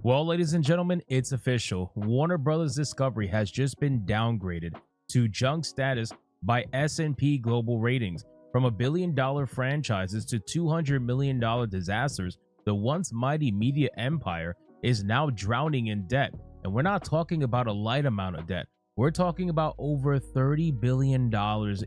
Well, ladies and gentlemen, it's official. Warner Brothers Discovery has just been downgraded to junk status by S&P Global Ratings. From $1 billion franchises to $200 million disasters, the once mighty media empire is now drowning in debt. And we're not talking about a light amount of debt. We're talking about over $30 billion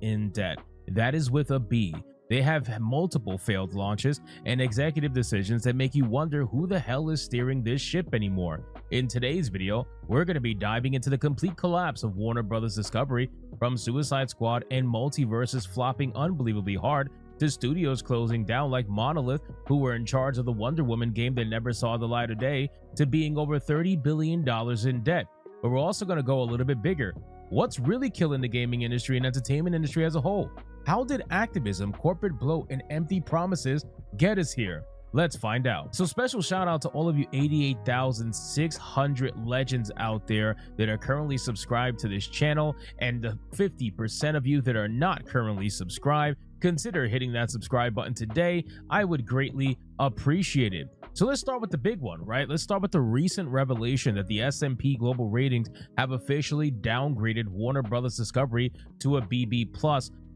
in debt. That is with a B. They have multiple failed launches and executive decisions that make you wonder who the hell is steering this ship anymore. In today's video, we're going to be diving into the complete collapse of Warner Brothers Discovery, from Suicide Squad and MultiVersus flopping unbelievably hard to studios closing down like Monolith, who were in charge of the Wonder Woman game that never saw the light of day, to being over $30 billion in debt. But we're also going to go a little bit bigger. What's really killing the gaming industry and entertainment industry as a whole? How did activism, corporate bloat, and empty promises get us here? Let's find out. So special shout out to all of you 88,600 legends out there that are currently subscribed to this channel, and the 50% of you that are not currently subscribed. Consider hitting that subscribe button today. I would greatly appreciate it. So let's start with the big one, right? Let's start with the recent revelation that the S&P Global Ratings have officially downgraded Warner Brothers Discovery to a BB+,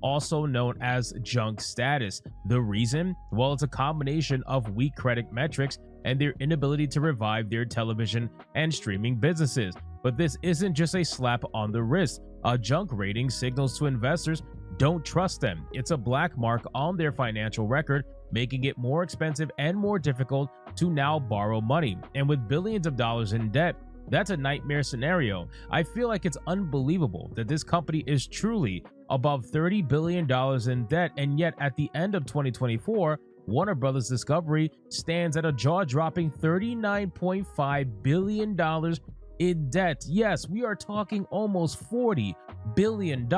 also known as junk status. The reason? Well, it's a combination of weak credit metrics and their inability to revive their television and streaming businesses. But this isn't just a slap on the wrist. A junk rating signals to investors don't trust them. It's a black mark on their financial record, making it more expensive and more difficult to now borrow money. And with billions of dollars in debt, that's a nightmare scenario. I feel like it's unbelievable that this company is truly above $30 billion in debt, and yet at the end of 2024, Warner Brothers Discovery stands at a jaw-dropping $39.5 billion in debt. Yes, we are talking almost $40 billion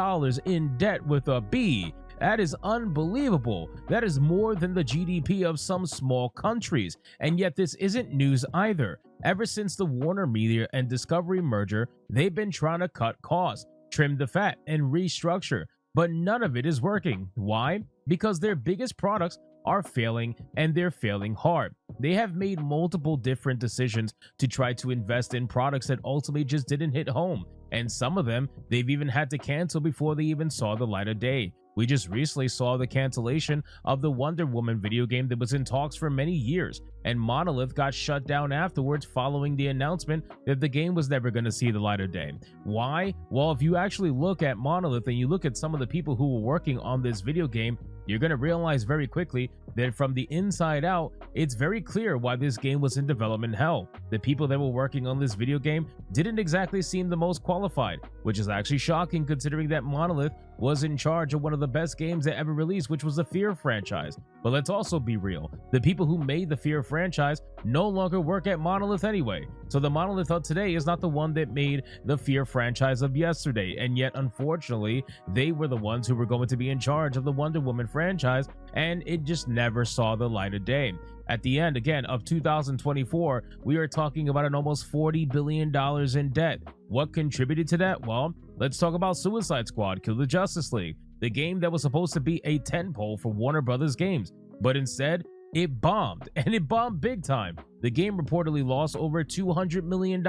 in debt with a B. That is unbelievable. That is more than the GDP of some small countries. And yet this isn't news either. Ever since the Warner Media and Discovery merger, they've been trying to cut costs, trim the fat, and restructure. But none of it is working. Why? Because their biggest products are failing, and they're failing hard. They have made multiple different decisions to try to invest in products that ultimately just didn't hit home. And some of them they've even had to cancel before they even saw the light of day. We just recently saw the cancellation of the Wonder Woman video game that was in talks for many years, and Monolith got shut down afterwards following the announcement that the game was never going to see the light of day. Why? Well, if you actually look at Monolith and you look at some of the people who were working on this video game, you're going to realize very quickly that from the inside out, it's very clear why this game was in development hell. The people that were working on this video game didn't exactly seem the most qualified, which is actually shocking considering that Monolith was in charge of one of the best games that ever released, which was the Fear franchise. But let's also be real. The people who made the Fear franchise no longer work at Monolith anyway. So the Monolith of today is not the one that made the Fear franchise of yesterday. And yet, unfortunately, they were the ones who were going to be in charge of the Wonder Woman franchise, and it just never saw the light of day. At the end, again, of 2024, we are talking about an almost $40 billion in debt. What contributed to that? Well, let's talk about Suicide Squad: Kill the Justice League, the game that was supposed to be a tentpole for Warner Brothers games, but instead, it bombed, and it bombed big time. The game reportedly lost over $200 million.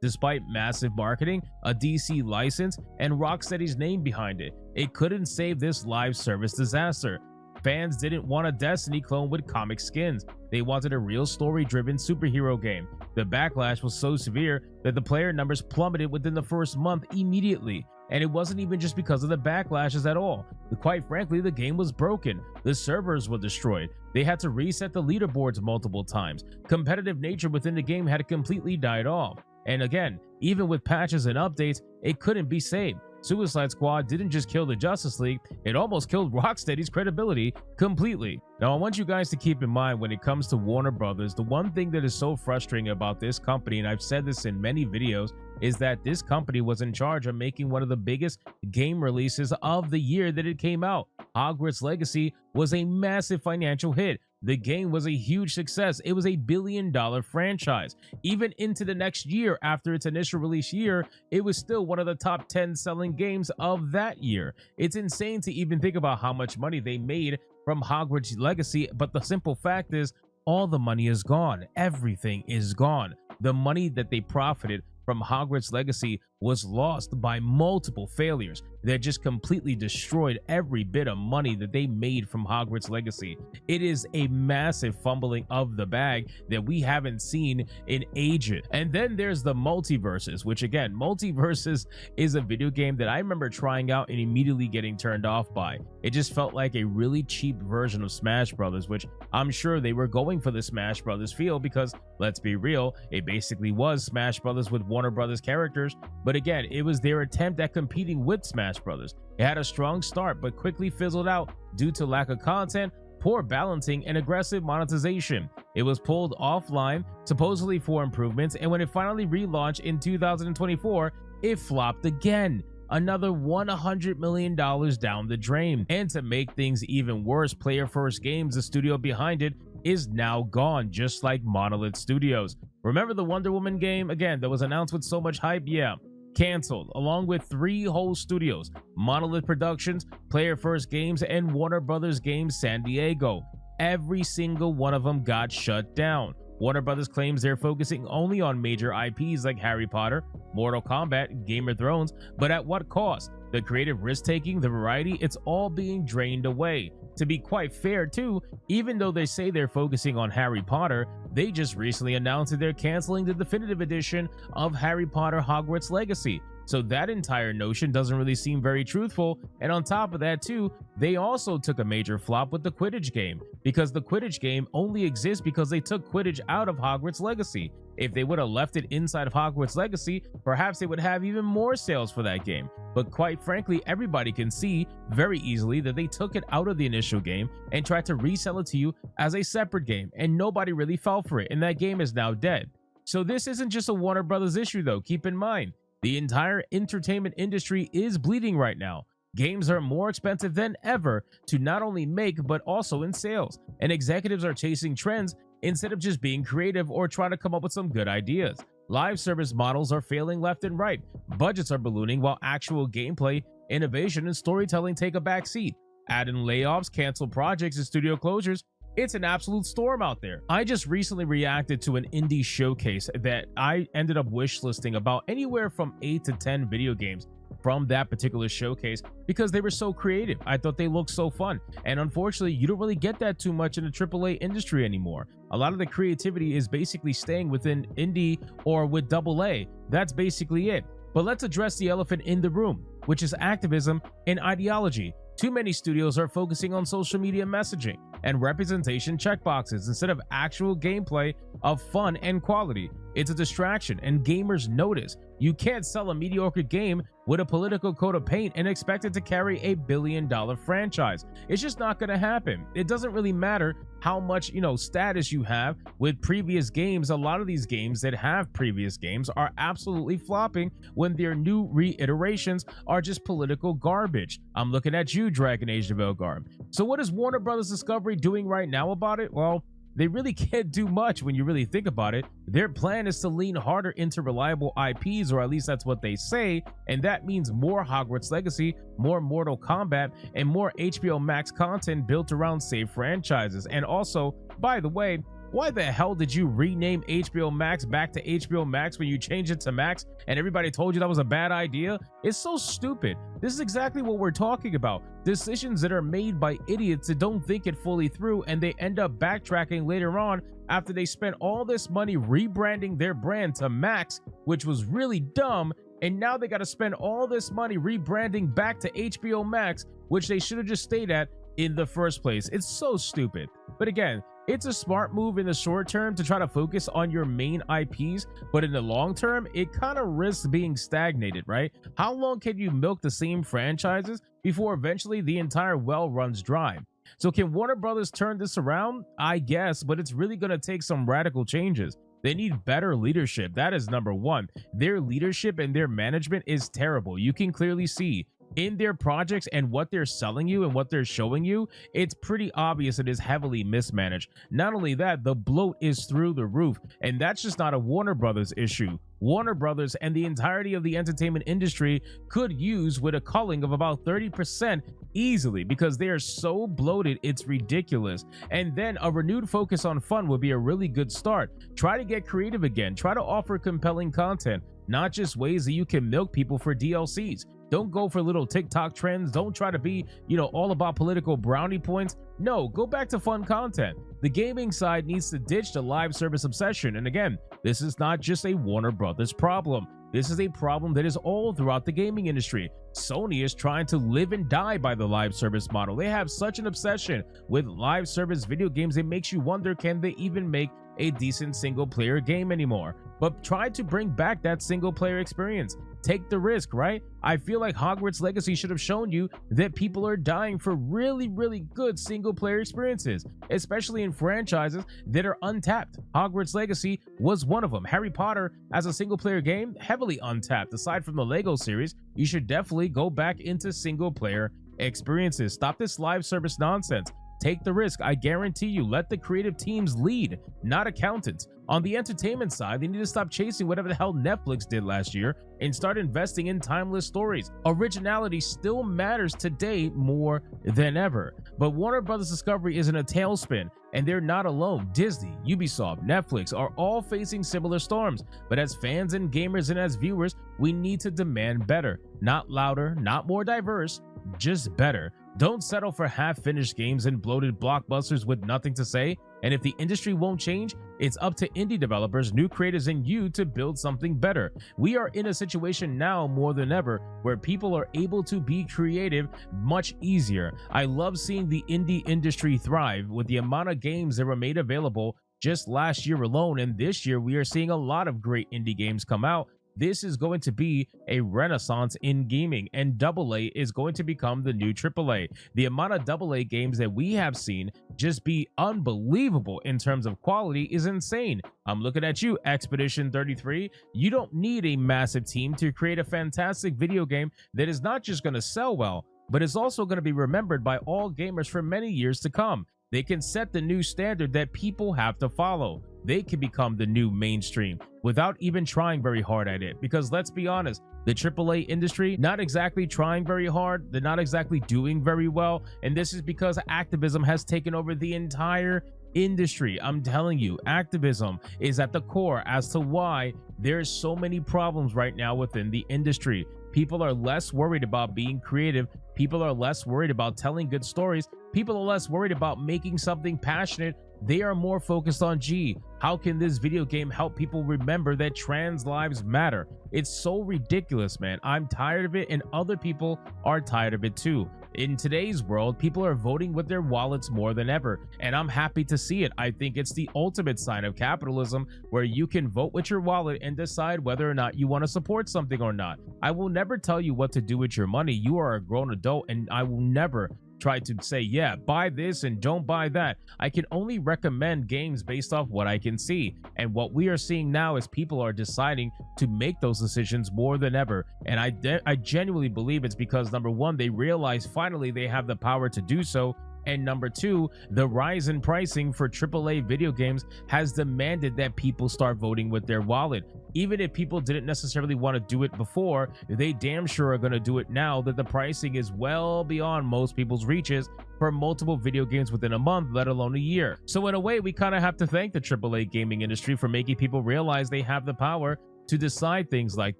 Despite massive marketing, a DC license, and Rocksteady's name behind it, it couldn't save this live service disaster. Fans didn't want a Destiny clone with comic skins. They wanted a real story-driven superhero game. The backlash was so severe that the player numbers plummeted within the first month immediately. And it wasn't even just because of the backlashes at all. Quite frankly, the game was broken. The servers were destroyed. They had to reset the leaderboards multiple times. Competitive nature within the game had completely died off. And again, even with patches and updates, it couldn't be saved. Suicide Squad didn't just kill the Justice League, it almost killed Rocksteady's credibility completely. Now, I want you guys to keep in mind, when it comes to Warner Brothers, the one thing that is so frustrating about this company, and I've said this in many videos, is that this company was in charge of making one of the biggest game releases of the year that it came out. Hogwarts Legacy was a massive financial hit. The game was a huge success. It was a billion-dollar franchise. Even into the next year after its initial release year, it was still one of the top 10 selling games of that year. It's insane to even think about how much money they made from Hogwarts Legacy, but the simple fact is, all the money is gone. Everything is gone. the money that they profited from Hogwarts Legacy was lost by multiple failures that just completely destroyed every bit of money that they made from Hogwarts Legacy. It is a massive fumbling of the bag that we haven't seen in ages. And then there's the MultiVersus, which again, MultiVersus is a video game that I remember trying out and immediately getting turned off by. It just felt like a really cheap version of Smash Brothers, which I'm sure they were going for the Smash Brothers feel because, let's be real, it basically was Smash Brothers with Warner Brothers characters. But again, it was their attempt at competing with Smash Brothers. It had a strong start, but quickly fizzled out due to lack of content, poor balancing, and aggressive monetization. It was pulled offline, supposedly for improvements, and when it finally relaunched in 2024, it flopped again. Another $100 million down the drain. And to make things even worse, Player First Games, the studio behind it, is now gone, just like Monolith Studios. Remember the Wonder Woman game? Again, that was announced with so much hype? Yeah. Canceled, along with 3 whole studios: Monolith Productions, Player First Games, and Warner Brothers Games San Diego. Every single one of them got shut down. Warner Brothers claims they're focusing only on major IPs like Harry Potter, Mortal Kombat, Game of Thrones, but at what cost? The creative risk-taking, the variety, it's all being drained away. To be quite fair too, even though they say they're focusing on Harry Potter, they just recently announced that they're canceling the definitive edition of Harry Potter Hogwarts Legacy. So that entire notion doesn't really seem very truthful. And on top of that too, they also took a major flop with the Quidditch game, because the Quidditch game only exists because they took Quidditch out of Hogwarts Legacy. If they would have left it inside of Hogwarts Legacy, perhaps they would have even more sales for that game. But quite frankly, everybody can see very easily that they took it out of the initial game and tried to resell it to you as a separate game, and nobody really fell for it, and that game is now dead. So this isn't just a Warner Brothers issue though. Keep in mind, the entire entertainment industry is bleeding right now. Games are more expensive than ever to not only make, but also in sales, and executives are chasing trends instead of just being creative or trying to come up with some good ideas. Live service models are failing left and right. Budgets are ballooning while actual gameplay, innovation, and storytelling take a back seat. Add in layoffs, canceled projects, and studio closures. It's an absolute storm out there. I just recently reacted to an indie showcase that I ended up wishlisting about anywhere from 8 to 10 video games from that particular showcase because they were so creative. I thought they looked so fun, and unfortunately you don't really get that too much in the AAA industry anymore. A lot of the creativity is basically staying within indie or with AA. That's basically it. But let's address the elephant in the room, which is activism and ideology. Too many studios are focusing on social media messaging and representation checkboxes instead of actual gameplay of fun and quality. It's a distraction, and gamers notice. You can't sell a mediocre game with a political coat of paint and expect it to carry a billion-dollar franchise. It's just not going to happen. It doesn't really matter how much, status you have with previous games. A lot of these games that have previous games are absolutely flopping when their new reiterations are just political garbage. I'm looking at you, Dragon Age of Elgar. So what is Warner Brothers Discovery doing right now about it? Well, they really can't do much when you really think about it. Their plan is to lean harder into reliable IPs, or at least that's what they say, and that means more Hogwarts Legacy, more Mortal Kombat, and more HBO Max content built around safe franchises. And also, by the way, why the hell did you rename HBO Max back to HBO Max when you changed it to Max and everybody told you that was a bad idea? It's so stupid. This is exactly what we're talking about. Decisions that are made by idiots that don't think it fully through, and they end up backtracking later on after they spent all this money rebranding their brand to Max, which was really dumb, and now they got to spend all this money rebranding back to HBO Max, which they should have just stayed at in the first place. It's so stupid. But again, it's a smart move in the short term to try to focus on your main IPs, but in the long term, it kind of risks being stagnated, right? How long can you milk the same franchises before eventually the entire well runs dry? So can Warner Brothers turn this around? I guess, but it's really going to take some radical changes. They need better leadership. That is number one. Their leadership and their management is terrible. You can clearly see in their projects and what they're selling you and what they're showing you, it's pretty obvious it is heavily mismanaged. Not only that, the bloat is through the roof, and that's just not a Warner Brothers issue. Warner Brothers and the entirety of the entertainment industry could use with a culling of about 30% easily, because they are so bloated it's ridiculous. And then a renewed focus on fun would be a really good start. Try to get creative again. Try to offer compelling content, not just ways that you can milk people for DLCs. Don't go for little TikTok trends. Don't try to be, all about political brownie points. No, go back to fun content. The gaming side needs to ditch the live service obsession. And again, this is not just a Warner Brothers problem. This is a problem that is all throughout the gaming industry. Sony is trying to live and die by the live service model. They have such an obsession with live service video games, it makes you wonder, can they even make a decent single player game anymore? But try to bring back that single player experience. Take the risk, right? I feel like Hogwarts Legacy should have shown you that people are dying for really, really good single player experiences, especially in franchises that are untapped. Hogwarts Legacy was one of them. Harry Potter as a single player game, heavily untapped. Aside from the Lego series, you should definitely go back into single player experiences. Stop this live service nonsense. Take the risk. I guarantee you, let the creative teams lead, not accountants. On the entertainment side, they need to stop chasing whatever the hell Netflix did last year and start investing in timeless stories. Originality still matters today more than ever. But Warner Brothers Discovery is in a tailspin, and they're not alone. Disney, Ubisoft, Netflix are all facing similar storms. But as fans and gamers and as viewers, we need to demand better. Not louder, not more diverse, just better. Don't settle for half-finished games and bloated blockbusters with nothing to say. And if the industry won't change, it's up to indie developers, new creators, and you to build something better. We are in a situation now more than ever where people are able to be creative much easier. I love seeing the indie industry thrive with the amount of games that were made available just last year alone. And this year, we are seeing a lot of great indie games come out. This is going to be a renaissance in gaming, and AA is going to become the new AAA. The amount of AA games that we have seen just be unbelievable in terms of quality is insane. I'm looking at you, Expedition 33. You don't need a massive team to create a fantastic video game that is not just going to sell well, but is also going to be remembered by all gamers for many years to come. They can set the new standard that people have to follow. They can become the new mainstream without even trying very hard at it. Because let's be honest, the AAA industry, not exactly trying very hard. They're not exactly doing very well. And this is because activism has taken over the entire industry. I'm telling you, activism is at the core as to why there's so many problems right now within the industry. People are less worried about being creative. People are less worried about telling good stories. People are less worried about making something passionate. They are more focused on, gee, how can this video game help people remember that trans lives matter? It's so ridiculous, man. I'm tired of it, and other people are tired of it too. In today's world, people are voting with their wallets more than ever, and I'm happy to see it. I think it's the ultimate sign of capitalism, where you can vote with your wallet and decide whether or not you want to support something or not. I will never tell you what to do with your money. You are a grown adult, and I will never try to say, yeah, buy this and don't buy that. I can only recommend games based off what I can see. And what we are seeing now is people are deciding to make those decisions more than ever. And I genuinely believe it's because, number one, they realize finally they have the power to do so. And number two, the rise in pricing for AAA video games has demanded that people start voting with their wallet. Even if people didn't necessarily want to do it before, they damn sure are going to do it now that the pricing is well beyond most people's reaches for multiple video games within a month, let alone a year. So in a way, we kind of have to thank the AAA gaming industry for making people realize they have the power to decide things like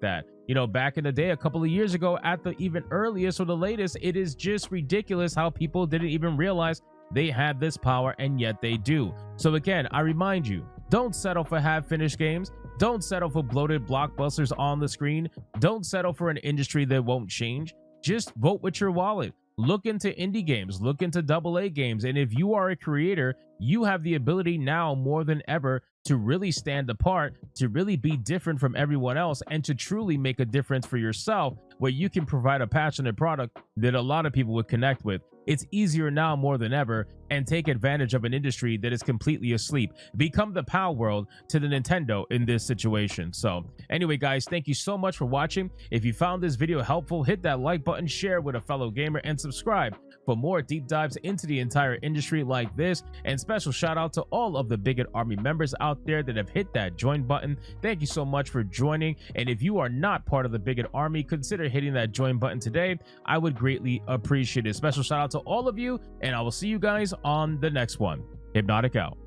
that. You know, back in the day, a couple of years ago, at the even earliest or the latest, it is just ridiculous how people didn't even realize they had this power, and yet they do. So again, I remind you, don't settle for half-finished games. Don't settle for bloated blockbusters on the screen. Don't settle for an industry that won't change. Just vote with your wallet. Look into indie games, look into AA games, and if you are a creator, you have the ability now more than ever to really stand apart, to really be different from everyone else, and to truly make a difference for yourself, where you can provide a passionate product that a lot of people would connect with. It's easier now more than ever and take advantage of an industry that is completely asleep. Become the Power World to the Nintendo in this situation. So anyway, guys, thank you so much for watching. If you found this video helpful, hit that like button, share with a fellow gamer, and subscribe for more deep dives into the entire industry like this. And special shout out to all of the Bigot Army members out there that have hit that join button. Thank you so much for joining. And if you are not part of the Bigot Army, consider hitting that join button today. I would greatly appreciate it. Special shout out to all of you, and I will see you guys on the next one. Hypnotic out.